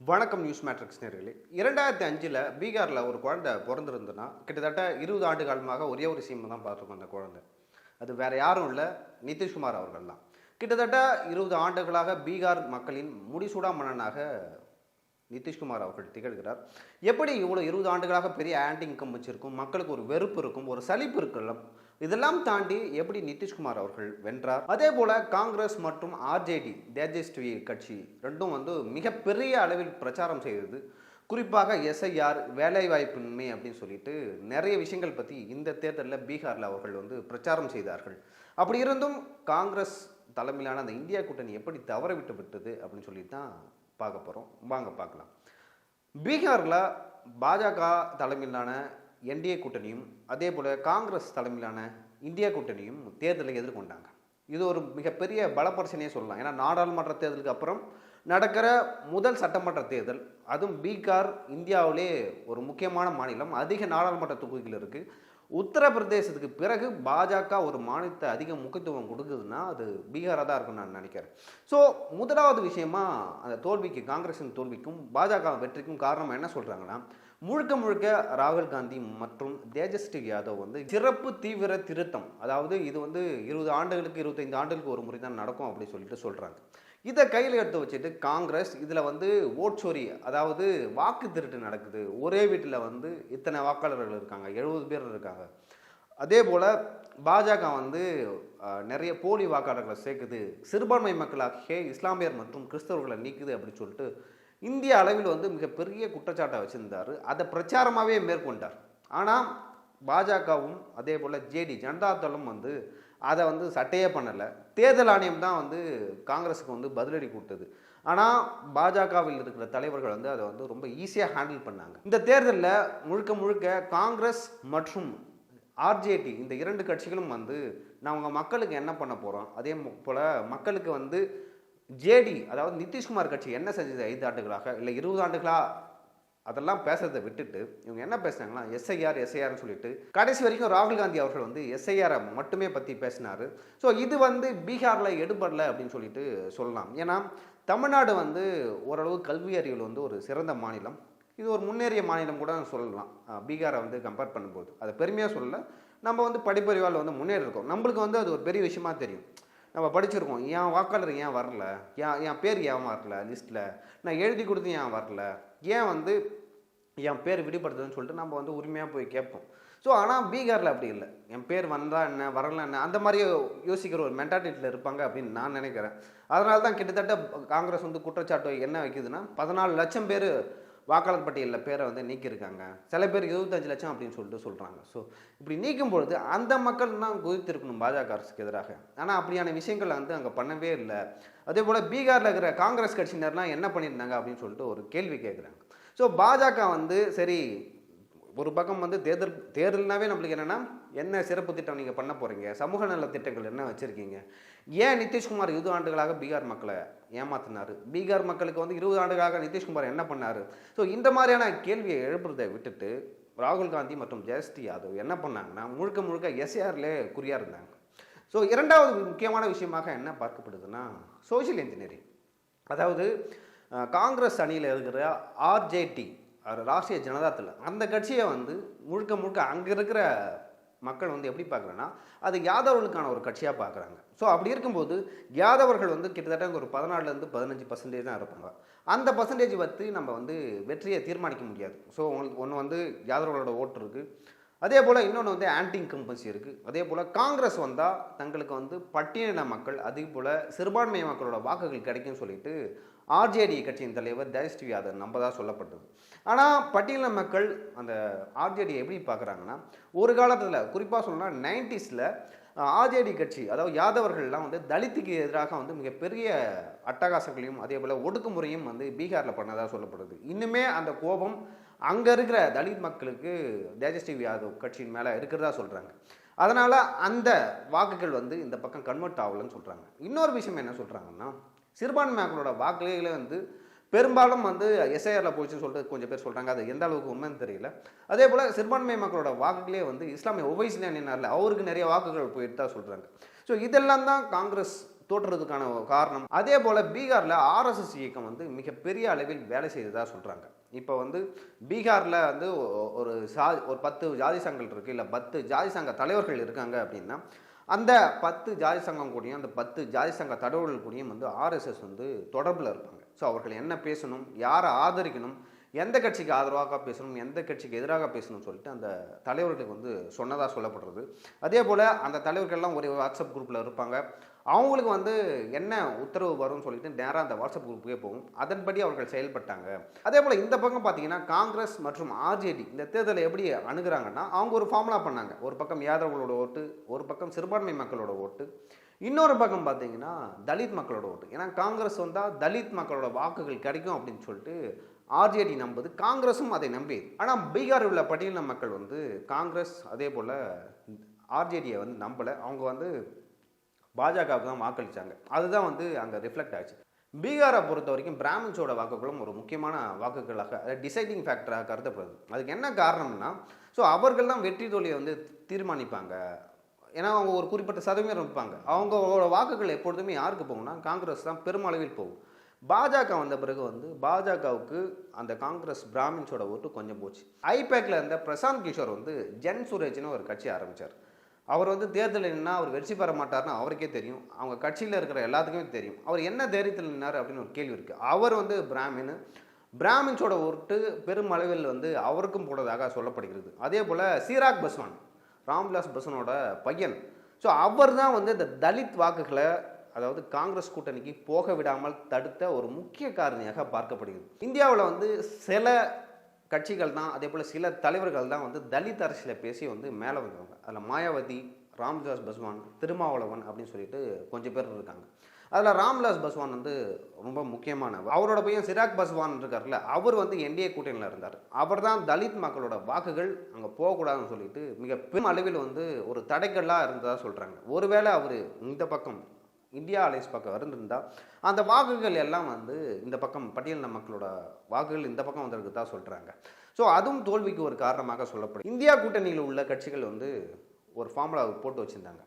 வணக்கம் news matrix நேர்களே. 2005 பீகாரில் ஒரு குழந்தை பிறந்திருந்ததுன்னா கிட்டத்தட்ட 20 ஆண்டு காலமாக ஒரே ஒரு சீமை தான் பார்த்துருக்கோம். அந்த குழந்தை அது வேற யாரும் இல்லை, நிதிஷ்குமார் அவர்கள் தான். கிட்டத்தட்ட 20 ஆண்டுகளாக பீகார் மக்களின் முடிசூடா மன்னனாக நிதிஷ்குமார் அவர்கள் திகழ்கிறார். எப்படி இவ்வளோ 20 ஆண்டுகளாக பெரிய ஆன்டி இன்கம் வச்சிருக்கும், மக்களுக்கு ஒரு வெறுப்பு இருக்கும், ஒரு சலிப்பு இருக்கலாம், இதெல்லாம் தாண்டி எப்படி நிதிஷ்குமார் அவர்கள் வென்றார். அதே போல காங்கிரஸ் மற்றும் ஆர்ஜேடி தேஜஸ்வி கட்சி ரெண்டும் மிகப்பெரிய அளவில் பிரச்சாரம் செய்தது. குறிப்பாக எஸ்ஐஆர், வேலைவாய்ப்பின்மை அப்படின்னு சொல்லிட்டு நிறைய விஷயங்கள் பற்றி இந்த தேர்தலில் பீகாரில் அவர்கள் பிரச்சாரம் செய்தார்கள். அப்படி இருந்தும் காங்கிரஸ் தலைமையிலான அந்த இந்தியா கூட்டணி எப்படி தவற விட்டு விட்டது அப்படின்னு சொல்லி தான் பார்க்க போகிறோம். வாங்க பார்க்கலாம். பீகாரில் பாஜக தலைமையிலான என்டிஏ கூட்டணியும் அதே போல் காங்கிரஸ் தலைமையிலான இந்தியா கூட்டணியும் தேர்தலை எதிர்கொண்டாங்க. இது ஒரு மிகப்பெரிய பலப்பரச்சனையே சொல்லலாம். ஏன்னா நாடாளுமன்ற தேர்தலுக்கு அப்புறம் நடக்கிற முதல் சட்டமன்ற தேர்தல், அதுவும் பீகார் இந்தியாவிலே ஒரு முக்கியமான மாநிலம், அதிக நாடாளுமன்ற தொகுதிகள் இருக்குது. உத்தரப்பிரதேசத்துக்கு பிறகு பாஜக ஒரு மாநிலத்தை அதிக முக்கியத்துவம் கொடுக்குதுன்னா அது பீகாராக தான் இருக்குன்னு நான் நினைக்கிறேன். ஸோ முதலாவது விஷயமா அந்த தோல்விக்கு, காங்கிரஸின் தோல்விக்கும் பாஜக வெற்றிக்கும் காரணம் என்ன சொல்கிறாங்கன்னா, முழுக்க முழுக்க ராகுல் காந்தி மற்றும் தேஜஸ்வி யாதவ் சிறப்பு தீவிர திருத்தம், அதாவது இது 20 ஆண்டுகளுக்கு 25 ஆண்டுகளுக்கு ஒரு முறை தான் நடக்கும் அப்படின்னு சொல்லிட்டு சொல்கிறாங்க. இதை கையில் எடுத்து வச்சுட்டு காங்கிரஸ் இதில் ஓட் சோரி, அதாவது வாக்கு திருட்டு நடக்குது. ஒரே வீட்டில் இத்தனை வாக்காளர்கள் இருக்காங்க, 70 பேர் இருக்காங்க. அதே போல் பாஜக நிறைய போலி வாக்காளர்களை சேர்க்குது, சிறுபான்மை மக்களாகிய இஸ்லாமியர் மற்றும் கிறிஸ்தவர்களை நீக்குது அப்படின்னு சொல்லிட்டு இந்திய அளவில் மிகப்பெரிய குற்றச்சாட்டை வச்சுருந்தார். அதை பிரச்சாரமாகவே மேற்கொண்டார். ஆனால் பாஜகவும் அதே போல் ஜேடி ஜனதா தளம் அதை சட்டையே பண்ணலை. தேர்தல் ஆணையம் தான் காங்கிரஸுக்கு பதிலடி கொடுத்தது. ஆனால் பாஜகவில் இருக்கிற தலைவர்கள் அதை ரொம்ப ஈஸியாக ஹேண்டில் பண்ணாங்க. இந்த தேர்தலில் முழுக்க முழுக்க காங்கிரஸ் மற்றும் ஆர்ஜேடி இந்த இரண்டு கட்சிகளும் நாங்கள் மக்களுக்கு என்ன பண்ண போகிறோம், அதே போல் மக்களுக்கு ஜேடி அதாவது நிதிஷ்குமார் கட்சி என்ன செஞ்சது 5 ஆண்டுகளாக இல்லை 20 ஆண்டுகளாக, அதெல்லாம் பேசுறதை விட்டுட்டு இவங்க என்ன பேசுனாங்கன்னா எஸ்ஐஆர்னு சொல்லிட்டு கடைசி வரைக்கும் ராகுல் காந்தி அவர்கள் எஸ்ஐஆரை மட்டுமே பற்றி பேசினார். ஸோ இது பீகாரில் எடுபடலை அப்படின்னு சொல்லிட்டு சொல்லலாம். ஏன்னா தமிழ்நாடு ஓரளவு கல்வி அறிவில் ஒரு சிறந்த மாநிலம், இது ஒரு முன்னேறிய மாநிலம் கூட சொல்லலாம். பீகாரை கம்பேர் பண்ணும்போது அதை பெருமையாக சொல்லலை. நம்ம படிப்பறிவால் முன்னேறி இருக்கோம். நம்மளுக்கு அது ஒரு பெரிய விஷயமா தெரியும். நம்ம படிச்சிருக்கோம், என் வாக்காளர் ஏன் வரல, என் பேர் ஏன் வரல லிஸ்ட்டில், நான் எழுதி கொடுத்து ஏன் வரல, ஏன் என் பேர் விடுபடுத்துதுன்னு சொல்லிட்டு நம்ம உரிமையாக போய் கேட்போம். ஸோ ஆனால் பீகாரில் அப்படி இல்லை. என் பேர் வந்தால் என்ன வரல என்ன அந்த மாதிரி யோசிக்கிற ஒரு மென்டாலிட்டியில் இருப்பாங்க அப்படின்னு நான் நினைக்கிறேன். அதனால தான் கிட்டத்தட்ட காங்கிரஸ் குற்றச்சாட்டு என்ன வைக்குதுன்னா 14 லட்சம் பேர் வாக்காளர் பட்டியலில் பேரை நீக்கியிருக்காங்க, சில பேர் 25 லட்சம் அப்படின்னு சொல்லிட்டு சொல்கிறாங்க. ஸோ இப்படி நீக்கும் பொழுது அந்த மக்கள் தான் குதித்திருக்கணும் பாஜக அரசுக்கு எதிராக. ஆனால் அப்படியான விஷயங்கள் அங்கே பண்ணவே இல்லை. அதே போல் பீகாரில் இருக்கிற காங்கிரஸ் கட்சியினர்லாம் என்ன பண்ணியிருந்தாங்க அப்படின்னு சொல்லிட்டு ஒரு கேள்வி கேட்குறாங்க. ஸோ பாஜக சரி, ஒரு பக்கம் தேர்தல்னாவே நம்மளுக்கு என்னென்னா, என்ன சிறப்பு திட்டம் நீங்கள் பண்ண போகிறீங்க, சமூக நல திட்டங்கள் என்ன வச்சுருக்கீங்க, ஏன் நிதிஷ்குமார் 20 ஆண்டுகளாக பீகார் மக்களை ஏமாத்தினார், பீகார் மக்களுக்கு 20 ஆண்டுகளாக நிதிஷ்குமார் என்ன பண்ணார். ஸோ இந்த மாதிரியான கேள்வியை எழுப்புறதை விட்டுட்டு ராகுல் காந்தி மற்றும் தேஜஸ்வி யாதவ் என்ன பண்ணாங்கன்னா முழுக்க முழுக்க எஸ்ஏஆர்லே குறியாக இருந்தாங்க. ஸோ இரண்டாவது முக்கியமான விஷயமாக என்ன பார்க்கப்படுதுன்னா சோஷியல் இன்ஜினியரிங். அதாவது காங்கிரஸ் அணியில் இருக்கிற ஆர்ஜேடி, ராஷ்ட்ரிய ஜனதா தளம், அந்த கட்சியை முழுக்க முழுக்க அங்கே இருக்கிற மக்கள் எப்படி பார்க்குறேன்னா அது யாதவர்களுக்கான ஒரு கட்சியாக பார்க்குறாங்க. ஸோ அப்படி இருக்கும்போது யாதவர்கள் கிட்டத்தட்ட ஒரு 14-15% தான் இருப்பாங்க. அந்த பர்சன்டேஜ் நம்ம வெற்றியை தீர்மானிக்க முடியாது. ஸோ உங்களுக்கு ஒன்று யாதவர்களோட ஓட்டு இருக்குது, அதே போல் இன்னொன்று ஆன்டி இன்கம்பன்சி இருக்குது. அதே போல் காங்கிரஸ் வந்தால் தங்களுக்கு பட்டியலின மக்கள், அதே போல் சிறுபான்மை மக்களோட வாக்குகள் கிடைக்கும்னு சொல்லிட்டு ஆர்ஜேடி கட்சியின் தலைவர் தேஜஸ்வி யாதவ் நம்பதாக சொல்லப்பட்டது. ஆனால் பட்டியலின மக்கள் அந்த ஆர்ஜேடி எப்படி பார்க்குறாங்கன்னா, ஒரு காலத்தில் குறிப்பாக சொல்லணும்னா 90s ஆர்ஜேடி கட்சி அதாவது யாதவர்கள்லாம் தலித்துக்கு எதிராக மிகப்பெரிய அட்டகாசங்களையும் அதே போல் ஒடுக்குமுறையும் பீகாரில் பண்ணதாக சொல்லப்படுது. இன்னுமே அந்த கோபம் அங்கே இருக்கிற தலித் மக்களுக்கு தேஜஸ்வி யாதவ் கட்சியின் மேலே இருக்கிறதா சொல்கிறாங்க. அதனால் அந்த வாக்குகள் இந்த பக்கம் கன்வெர்ட் ஆகலன்னு சொல்கிறாங்க. இன்னொரு விஷயம் என்ன சொல்கிறாங்கன்னா, சிறுபான்மை மக்களோட வாக்குகளே பெரும்பாலும் எஸ்ஐஆரில் போச்சுன்னு சொல்லிட்டு கொஞ்சம் பேர் சொல்கிறாங்க. அது எந்த அளவுக்கு உண்மைன்னு தெரியல. அதே போல் சிறுபான்மை மக்களோட வாக்குகளே இஸ்லாமிய ஒவைஸ்ல நின்னார்ல, அவருக்கு நிறைய வாக்குகள் போயிட்டு தான் சொல்கிறாங்க. ஸோ இதெல்லாம் தான் காங்கிரஸ் தோற்றுறதுக்கான காரணம். அதே போல் பீகாரில் ஆர்எஸ்எஸ் இயக்கம் வந்து மிகப்பெரிய அளவில் வேலை செய்ததாக சொல்கிறாங்க. இப்போ வந்து பீகாரில் வந்து ஒரு 10 ஜாதி சங்கங்கள் இருக்குது, இல்லை 10 ஜாதி சங்க தலைவர்கள் இருக்காங்க அப்படின்னா அந்த 10 ஜாதி சங்கம் கூடயும் அந்த 10 ஜாதி சங்க தலைவர்கள் கூடயும் வந்து ஆர்எஸ்எஸ் வந்து தொடர்பில் இருப்பாங்க. ஸோ அவர்கள் என்ன பேசணும், யாரை ஆதரிக்கணும், எந்த கட்சிக்கு ஆதரவாக பேசணும், எந்த கட்சிக்கு எதிராக பேசணும்னு சொல்லிட்டு அந்த தலைவர்களுக்கு வந்து சொன்னதாக சொல்லப்படுறது. அதே போல் அந்த தலைவர்கள்லாம் ஒரு வாட்ஸ்அப் குரூப்பில் இருப்பாங்க. அவங்களுக்கு வந்து என்ன உத்தரவு வரும்னு சொல்லிட்டு நேராக அந்த வாட்ஸ்அப் குரூப்புக்கே போகும். அதன்படி அவர்கள் செயல்பட்டாங்க. அதே போல் இந்த பக்கம் பார்த்தீங்கன்னா காங்கிரஸ் மற்றும் ஆர்ஜேடி இந்த தேர்தலை எப்படி அணுகிறாங்கன்னா, அவங்க ஒரு ஃபார்முலா பண்ணாங்க. ஒரு பக்கம் யாதவர்களோட ஓட்டு, ஒரு பக்கம் சிறுபான்மை மக்களோட ஓட்டு, இன்னொரு பக்கம் பார்த்தீங்கன்னா தலித் மக்களோட ஓட்டு. ஏன்னா காங்கிரஸ் வந்தால் தலித் மக்களோட வாக்குகள் கிடைக்கும் அப்படின்னு சொல்லிட்டு ஆர்ஜேடி நம்புது, காங்கிரஸும் அதை நம்பியது. ஆனால் பீகாரில் உள்ள பட்டியலின மக்கள் வந்து காங்கிரஸ் அதே போல் ஆர்ஜேடியை வந்து நம்பலை. அவங்க வந்து பாஜகவுக்கு தான் வாக்களித்தாங்க. அதுதான் வந்து அங்கே ரிஃப்ளெக்ட் ஆச்சு. பீகாரை பொறுத்த வரைக்கும் பிராமின்ஸோட வாக்குகளும் ஒரு முக்கியமான வாக்குகளாக டிசைடிங் ஃபேக்டராக கருதப்படுது. அதுக்கு என்ன காரணம்னா, ஸோ அவர்கள் தான் வெற்றி தோல்வியை வந்து தீர்மானிப்பாங்க. ஏன்னா அவங்க ஒரு குறிப்பிட்ட சதவீதம் இருப்பாங்க. அவங்களோட வாக்குகள் எப்பொழுதுமே யாருக்கு போகும்னா காங்கிரஸ் தான் பெருமளவில் போகும். பாஜக வந்த பிறகு வந்து பாஜகவுக்கு அந்த காங்கிரஸ் பிராமின்ஸோட ஓட்டு கொஞ்சம் போச்சு. ஐபேக்கில் இருந்த பிரசாந்த் கிஷோர் வந்து ஜன் சுரேஜ்னு ஒரு கட்சி ஆரம்பித்தார். அவர் வந்து தேர்தலில் நின்னா அவர் வெற்றி பெற மாட்டார்னு அவருக்கே தெரியும், அவங்க கட்சியில் இருக்கிற எல்லாத்துக்குமே தெரியும். அவர் என்ன தைரியத்தில் நின்னார் அப்படின்னு ஒரு கேள்வி இருக்குது. அவர் வந்து பிராமின்ஸோட ஓட்டு பெருமளவில் வந்து அவருக்கும் போனதாக சொல்லப்படுகிறது. அதே போல் சிராக் பஸ்வான், ராம்விலாஸ் பஸ்வானோட பையன், ஸோ அவர் தான் வந்து இந்த தலித் வாக்குகளை, அதாவது காங்கிரஸ் கூட்டணிக்கு போக விடாமல் தடுத்த ஒரு முக்கிய காரணியாக பார்க்கப்படுகிறது. இந்தியாவில் வந்து சில கட்சிகள் தான், அதே போல் சில தலைவர்கள் தான் வந்து தலித் அரசியலை பேசி வந்து மேலே வந்தவங்க. அதில் மாயாவதி, ராம்விலாஸ் பஸ்வான், திருமாவளவன் அப்படின்னு சொல்லிட்டு கொஞ்சம் பேர் இருக்காங்க. அதில் ராம்விலாஸ் பஸ்வான் வந்து ரொம்ப முக்கியமானவர். அவரோட பையன் சிராக் பஸ்வான் இருக்கார்ல, அவர் வந்து என்டிஏ கூட்டணியில் இருந்தார். அவர் தான் தலித் மக்களோட வாக்குகள் அங்கே போகக்கூடாதுன்னு சொல்லிட்டு மிக பெரும் அளவில் வந்து ஒரு தடைக்கல்லாக இருந்ததாக சொல்கிறாங்க. ஒருவேளை அவர் இந்த பக்கம் இந்தியா அலைன்ஸ் பக்கம் இருந்திருந்தால் அந்த வாக்குகள் எல்லாம் வந்து இந்த பக்கம் பட்டியலின மக்களோட வாக்குகள் இந்த பக்கம் வந்திருக்கு தான் சொல்கிறாங்க. ஸோ அதுவும் தோல்விக்கு ஒரு காரணமாக சொல்லப்படும். இந்தியா கூட்டணியில் உள்ள கட்சிகள் வந்து ஒரு ஃபார்முலா போட்டு வச்சுருந்தாங்க.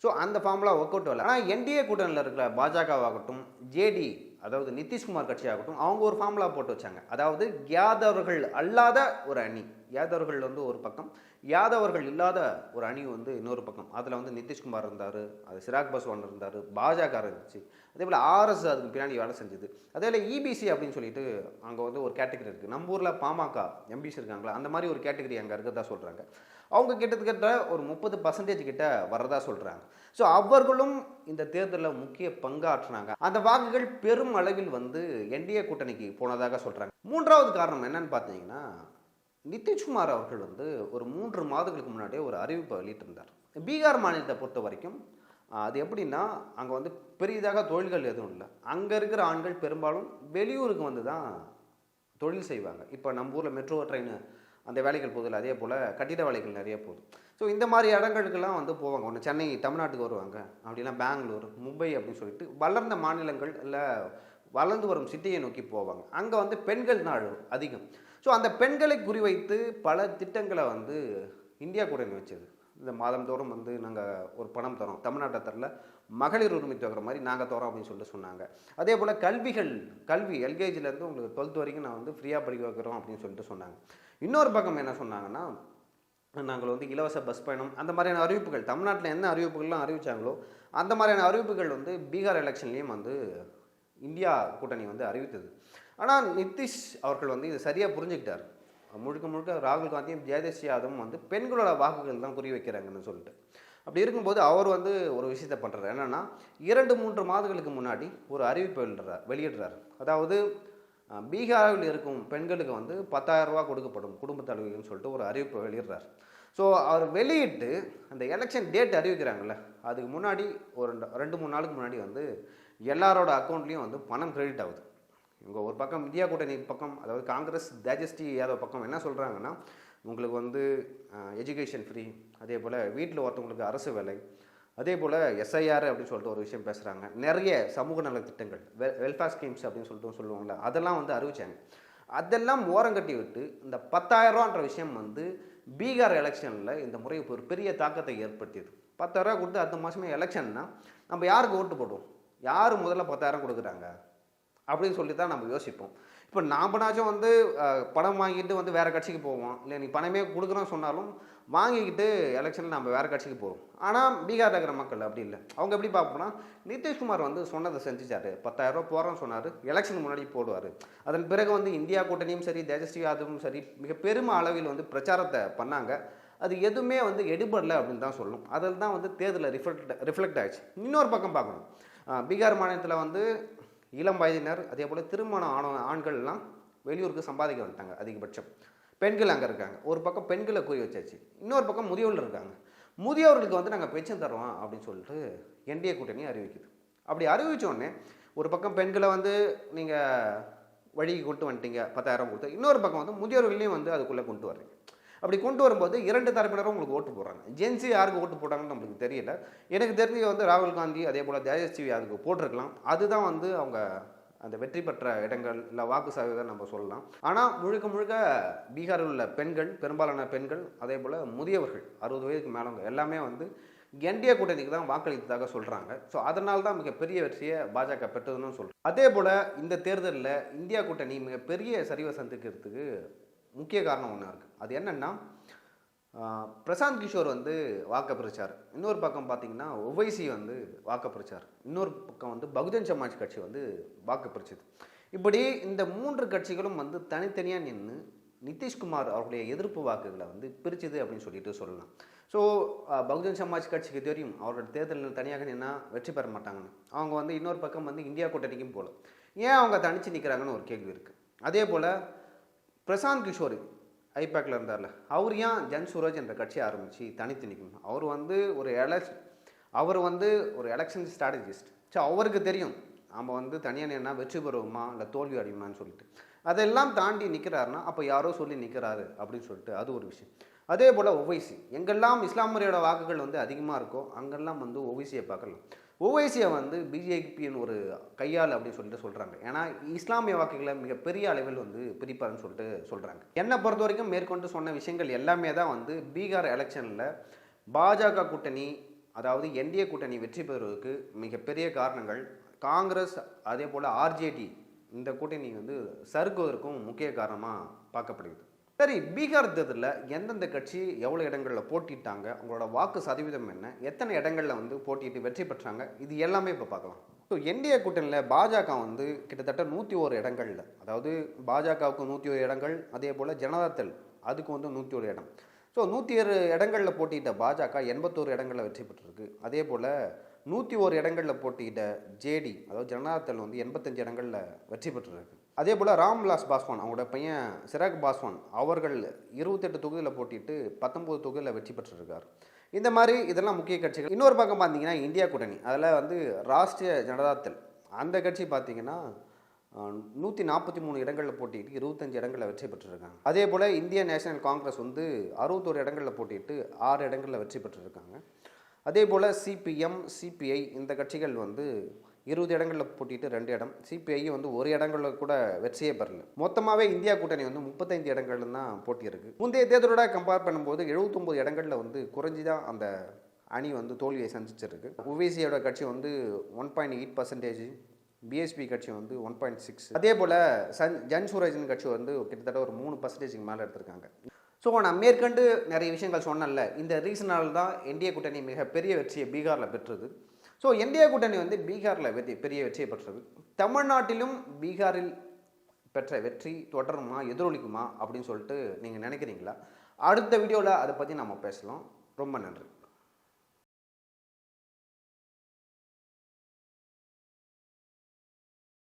ஸோ அந்த ஃபார்முலா ஒர்க் அவுட் ஆகல. ஆனால் என்டிஏ கூட்டணியில் இருக்கிற பாஜகவாகட்டும், ஜேடி அதாவது நிதிஷ்குமார் கட்சியாகட்டும், அவங்க ஒரு ஃபார்முலா போட்டு வச்சாங்க. அதாவது யாதவர்கள் அல்லாத ஒரு அணி, யாதவர்கள் வந்து ஒரு பக்கம், யாதவர்கள் இல்லாத ஒரு அணி வந்து இன்னொரு பக்கம். அதில் வந்து நிதிஷ்குமார் இருந்தார், அது சிராக் பஸ்வான் இருந்தார், பாஜக இருந்துச்சு, அதே போல் ஆர்எஸ் அதுக்கு பின்னாடி வேலை செஞ்சது. அதே போல் இபிசி அப்படின்னு சொல்லிட்டு அங்கே வந்து ஒரு கேட்டகரி இருக்குது. நம்ம ஊரில் பாமக எம்பிசி இருக்காங்களா, அந்த மாதிரி ஒரு கேட்டகரி அங்கே இருக்கிறதா சொல்கிறாங்க. அவங்க கிட்டத்தட்ட ஒரு 30% கிட்ட வர்றதா சொல்கிறாங்க. ஸோ அவர்களும் இந்த தேர்தலில் முக்கிய பங்காற்றினாங்க. அந்த வாக்குகள் பெரும் அளவில் வந்து என்டிஏ கூட்டணிக்கு போனதாக சொல்கிறாங்க. மூன்றாவது காரணம் என்னன்னு பார்த்தீங்கன்னா, நிதிஷ்குமார் அவர்கள் வந்து ஒரு 3 மாதங்களுக்கு முன்னாடியே ஒரு அறிவிப்பை வெளியிட்டிருந்தார். பீகார் மாநிலத்தை பொறுத்த வரைக்கும் அது எப்படின்னா, அங்கே வந்து பெரியதாக தொழில்கள் எதுவும் இல்லை. அங்கே இருக்கிற ஆண்கள் பெரும்பாலும் வெளியூருக்கு வந்து தான் தொழில் செய்வாங்க. இப்போ நம்ம ஊரில் மெட்ரோ ட்ரெயின் அந்த வேலைகள் போதில்லை, அதே போல் கட்டிட வேலைகள் நிறைய போகுது. ஸோ இந்த மாதிரி இடங்களுக்கெல்லாம் வந்து போவாங்க. ஒன்று சென்னை, தமிழ்நாட்டுக்கு வருவாங்க, அப்படின்னா பெங்களூர், மும்பை அப்படின்னு சொல்லிட்டு வளர்ந்த மாநிலங்கள் இல்லை வளர்ந்து வரும் சிட்டியை நோக்கி போவாங்க. அங்கே வந்து பெண்கள் நாடு அதிகம். ஸோ அந்த பெண்களை குறிவைத்து பல திட்டங்களை வந்து இந்தியா கூட்டணி வச்சது. இந்த மாதந்தோறும் வந்து நாங்கள் ஒரு பணம் தரோம், தமிழ்நாட்டை தரல, மகளிர் உரிமை தொகை மாதிரி நாங்கள் தரோம் அப்படின்னு சொல்லிட்டு சொன்னாங்க. அதே போல் கல்வி எல்கேஜிலேருந்து உங்களுக்கு 12th வரைக்கும் நான் வந்து ஃப்ரீயாக படிக்க வைக்கிறோம் அப்படின்னு சொல்லிட்டு சொன்னாங்க. இன்னொரு பக்கம் என்ன சொன்னாங்கன்னா, நாங்கள் வந்து இலவச பஸ் பயணம், அந்த மாதிரியான அறிவிப்புகள் தமிழ்நாட்டில் என்ன அறிவிப்புகள்லாம் அறிவித்தாங்களோ அந்த மாதிரியான அறிவிப்புகள் வந்து பீகார் எலெக்ஷன்லேயும் வந்து இந்தியா கூட்டணி வந்து அறிவித்தது. ஆனால் நிதிஷ் அவர்கள் வந்து இது சரியாக புரிஞ்சுக்கிட்டார். முழுக்க முழுக்க ராகுல் காந்தியும் ஜெயதேஷ் யாதவும் வந்து பெண்களோட வாக்குகள் தான் குறி வைக்கிறாங்கன்னு சொல்லிட்டு, அப்படி இருக்கும்போது அவர் வந்து ஒரு விஷயத்தை பண்ணுறாரு. என்னென்னா, 2-3 மாதங்களுக்கு முன்னாடி ஒரு அறிவிப்பு வெளியிடுறார். அதாவது பீகாரில் இருக்கும் பெண்களுக்கு வந்து 10,000 ரூபா கொடுக்கப்படும் குடும்ப தலைவின்னு சொல்லிட்டு ஒரு அறிவிப்பை வெளியிடுறார். ஸோ அவர் வெளியிட்டு அந்த எலெக்ஷன் டேட் அறிவிக்கிறாங்கல்ல, அதுக்கு முன்னாடி ஒரு 2-3 நாளுக்கு முன்னாடி வந்து எல்லாரோட அக்கௌண்ட்லேயும் வந்து பணம் கிரெடிட் ஆகுது. இவங்க ஒரு பக்கம் இந்தியா கூட்டணி பக்கம், அதாவது காங்கிரஸ் தேஜஸ்வி யாதவ் பக்கம் என்ன சொல்கிறாங்கன்னா, உங்களுக்கு வந்து எஜுகேஷன் ஃப்ரீ, அதே போல் வீட்டில் ஒருத்தவங்களுக்கு அரசு வேலை, அதே போல் எஸ்ஐஆர் அப்படின்னு சொல்லிட்டு ஒரு விஷயம் பேசுகிறாங்க. நிறைய சமூக நல திட்டங்கள், வெல்ஃபேர் ஸ்கீம்ஸ் அப்படின்னு சொல்லிட்டு சொல்லுவாங்கள்ல, அதெல்லாம் வந்து அறிவிச்சாங்க. அதெல்லாம் ஓரங்கட்டி விட்டு இந்த 10,000 ரூபான்ற விஷயம் வந்து பீகார் எலெக்ஷனில் இந்த முறை ஒரு பெரிய தாக்கத்தை ஏற்படுத்தியது. 10,000 ரூபா கொடுத்து அடுத்த மாதமே எலெக்ஷன்னா நம்ம யாருக்கு ஓட்டு போடுவோம்? யார் முதல்ல 10,000 கொடுக்குறாங்க அப்படின்னு சொல்லி தான் நம்ம யோசிப்போம். இப்போ நாமனாச்சும் வந்து பணம் வாங்கிட்டு வந்து வேறு கட்சிக்கு போவோம், இல்லை நீ பணமே கொடுக்குறோன்னு சொன்னாலும் வாங்கிக்கிட்டு எலெக்ஷனில் நம்ம வேறு கட்சிக்கு போவோம். ஆனால் பீகாரில் இருக்கிற மக்கள் அப்படி இல்லை. அவங்க எப்படி பார்ப்போம்னா, நிதிஷ்குமார் வந்து சொன்னதை செஞ்சுச்சாரு, 10,000 போகிறோன்னு சொன்னார், எலெக்ஷன் முன்னாடி போடுவார். அதன் பிறகு வந்து இந்தியா கூட்டணியும் சரி, தேஜஸ்வி யாதவும் சரி, மிக பெரும் அளவில் வந்து பிரச்சாரத்தை பண்ணாங்க. அது எதுவுமே வந்து எடுபடலை அப்படின்னு தான் சொல்லணும். அதில் தான் வந்து தேர்தலில் ரிஃப்ளெக்ட் ஆகிடுச்சு. இன்னொரு பக்கம் பார்க்கணும், பீகார் மாநிலத்தில் வந்து இளம் வயதினர் அதே போல் திருமணம் ஆண்கள்லாம் வெளியூருக்கு சம்பாதிக்க வந்துட்டாங்க. அதிகபட்சம் பெண்கள் அங்கே இருக்காங்க. ஒரு பக்கம் பெண்களை குறி வச்சாச்சு, இன்னொரு பக்கம் முதியோர்கள் இருக்காங்க. முதியோர்களுக்கு வந்து நாங்கள் பென்ஷன் தருவோம் அப்படின்னு சொல்லிட்டு என்டிஏ கூட்டணி அறிவிக்குது. அப்படி அறிவித்தோடனே ஒரு பக்கம் பெண்களை வந்து நீங்கள் வழிக்கு கொண்டு வந்துட்டீங்க, 10,000 கொடுத்து, இன்னொரு பக்கம் வந்து முதியோர்களையும் வந்து அதுக்குள்ளே கொண்டு வர்றீங்க. அப்படி கொண்டு வரும்போது 2 தரப்பினரும் உங்களுக்கு ஓட்டு போடுறாங்க. ஜென்சி யாருக்கு ஓட்டு போட்டாங்கன்னு நம்மளுக்கு தெரியல. எனக்கு தெரிஞ்சு வந்து ராகுல் காந்தி அதே போல் தேஜஸ்வி அதுக்கு போட்டிருக்கலாம். அதுதான் வந்து அவங்க அந்த வெற்றி பெற்ற இடங்கள் இல்லை வாக்கு சதவீதம் நம்ம சொல்லலாம். ஆனால் முழுக்க முழுக்க பீகாரில் உள்ள பெண்கள், பெரும்பாலான பெண்கள் அதே போல் முதியவர்கள் 60 வயதுக்கு மேலவங்க எல்லாமே வந்து என்டிஏ கூட்டணிக்கு தான் வாக்களித்ததாக சொல்கிறாங்க. ஸோ அதனால தான் மிகப்பெரிய வெற்றியை பாஜக பெற்றதுன்னு சொல்கிறோம். அதே போல் இந்த தேர்தலில் இந்தியா கூட்டணி மிகப்பெரிய சரிவை சந்திக்கிறதுக்கு முக்கிய காரணம் ஒன்று இருக்குது. அது என்னென்னா, பிரசாந்த் கிஷோர் வந்து வாக்கப்பறிச்சார். இன்னொரு பக்கம் பார்த்தீங்கன்னா ஒவைசி வந்து வாக்கப்பறிச்சார். இன்னொரு பக்கம் வந்து பகுஜன் சமாஜ் கட்சி வந்து வாக்கப்பறிச்சது. இப்படி இந்த 3 கட்சிகளும் வந்து தனித்தனியாக நின்று நிதிஷ்குமார் அவருடைய எதிர்ப்பு வாக்குகளை வந்து பிரிச்சுது அப்படின்னு சொல்லிட்டு சொல்லலாம். ஸோ பகுஜன் சமாஜ் கட்சிக்கு தெரியும் அவரோட தேர்தலில் தனியாக நின்னா வெற்றி பெற மாட்டாங்கன்னு. அவங்க வந்து இன்னொரு பக்கம் வந்து இந்தியா கூட்டணிக்கும் போகல. ஏன் அவங்க தனித்து நிற்கிறாங்கன்னு ஒரு கேள்வி இருக்குது. அதே போல் பிரசாந்த் கிஷோர் ஐபேக்கில் இருந்தார்ல, அவர் ஏன் ஜன் சுராஜ் என்ற கட்சியை ஆரம்பித்து தனித்து நிற்கணும்? அவர் வந்து ஒரு எலெக்ஷன் ஸ்ட்ராட்டஜிஸ்ட். ஸோ அவருக்கு தெரியும் நம்ம வந்து தனியாக நின்னா வெற்றி பெறுவோமா இல்லை தோல்வி அடையுமான்னு சொல்லிட்டு. அதெல்லாம் தாண்டி நிற்கிறாருன்னா அப்போ யாரோ சொல்லி நிற்கிறாரு அப்படின்னு சொல்லிட்டு அது ஒரு விஷயம். அதே போல் ஒவைசி, எங்கெல்லாம் இஸ்லாமியரோட வாக்குகள் வந்து அதிகமாக இருக்கோ அங்கெல்லாம் வந்து ஒவைசியை பார்க்கலாம். ஓவைசியை வந்து பிஜேபியின் ஒரு கையாள் அப்படின்னு சொல்லிட்டு சொல்கிறாங்க. ஏன்னா இஸ்லாமிய வாக்குகளை மிகப்பெரிய அளவில் வந்து பிரிப்பாருன்னு சொல்லிட்டு சொல்கிறாங்க. என்னை பொறுத்த வரைக்கும் மேற்கொண்டு சொன்ன விஷயங்கள் எல்லாமே தான் வந்து பீகார் எலெக்ஷனில் பாஜக கூட்டணி, அதாவது என்டிஏ கூட்டணி வெற்றி பெறுவதற்கு மிகப்பெரிய காரணங்கள். காங்கிரஸ் அதே போல் ஆர்ஜேடி இந்த கூட்டணி வந்து சறுக்குவதற்கும் முக்கிய காரணமாக பார்க்கப்படுகிறது. சரி, பீகார் தேர்தலில் எந்தெந்த கட்சி எவ்வளோ இடங்களில் போட்டிட்டாங்க, அவங்களோட வாக்கு சதவீதம் என்ன, எத்தனை இடங்களில் வந்து போட்டிட்டு வெற்றி பெற்றாங்க, இது எல்லாமே இப்போ பார்க்கலாம். ஸோ என்டிஏ கூட்டணியில் பாஜக வந்து கிட்டத்தட்ட 101 இடங்களில், அதாவது பாஜகவுக்கு 101 இடங்கள், அதே போல் ஜனதாதள் அதுக்கு வந்து 101 இடம். ஸோ 107 இடங்களில் போட்டியிட்ட பாஜக 81 இடங்களில் வெற்றி பெற்றிருக்கு. அதே போல் 101 இடங்களில் போட்டியிட்ட ஜேடி, அதாவது ஜனதாதள் வந்து 85 இடங்களில் வெற்றி பெற்றிருக்கு. அதே போல் ராம்விலாஸ் பாஸ்வான், அவங்களோட பையன் சிராக் பாஸ்வான் அவர்கள் 28 தொகுதியில் போட்டிட்டு 19 தொகுதியில் வெற்றி பெற்றிருக்கார். இந்த மாதிரி இதெல்லாம் முக்கிய கட்சிகள். இன்னொரு பக்கம் பார்த்தீங்கன்னா இந்தியா கூட்டணி, அதில் வந்து ராஷ்ட்ரிய ஜனதாதள் அந்த கட்சி பார்த்தீங்கன்னா 143 இடங்களில் போட்டிட்டு 25 இடங்களில் வெற்றி பெற்றிருக்காங்க. அதே போல் இந்திய நேஷனல் காங்கிரஸ் வந்து 61 இடங்களில் போட்டிட்டு 6 இடங்களில் வெற்றி பெற்றிருக்காங்க. அதே போல் சிபிஎம், சிபிஐ இந்த கட்சிகள் வந்து 20 இடங்களில் போட்டிட்டு 2 இடம், சிபிஐ வந்து 1 இடங்களில் கூட வெற்றியே பெறல. மொத்தமாகவே இந்தியா கூட்டணி வந்து 35 இடங்கள்ல தான் போட்டி இருக்குது. முந்தைய தேர்தலோட கம்பேர் பண்ணும்போது 79 இடங்களில் வந்து குறைஞ்சி தான் அந்த அணி வந்து தோல்வியை சந்திச்சிருக்கு. ஓவைசியோட கட்சி வந்து 1.8%, பிஎஸ்பி கட்சி வந்து 1.6. அதே போல் ஜன் சுராஜின் கட்சி வந்து கிட்டத்தட்ட ஒரு 3% மேலே எடுத்திருக்காங்க. ஸோ நான் மேற்கண்டு நிறைய விஷயங்கள் சொன்னேன்ல, இந்த ரீசனால் தான் என்டிஏ கூட்டணி மிகப்பெரிய வெற்றியை பீகாரில் பெற்றது. ஸோ என்டிஏ கூட்டணி வந்து பீகாரில் பெரிய வெற்றியை பெற்றது. தமிழ்நாட்டிலும் பீகாரில் பெற்ற வெற்றி தொடருமா, எதிரொலிக்குமா அப்படின்னு சொல்லிட்டு நீங்கள் நினைக்கிறீங்களா? அடுத்த வீடியோவில் அதை பற்றி நம்ம பேசலாம். ரொம்ப நன்றி.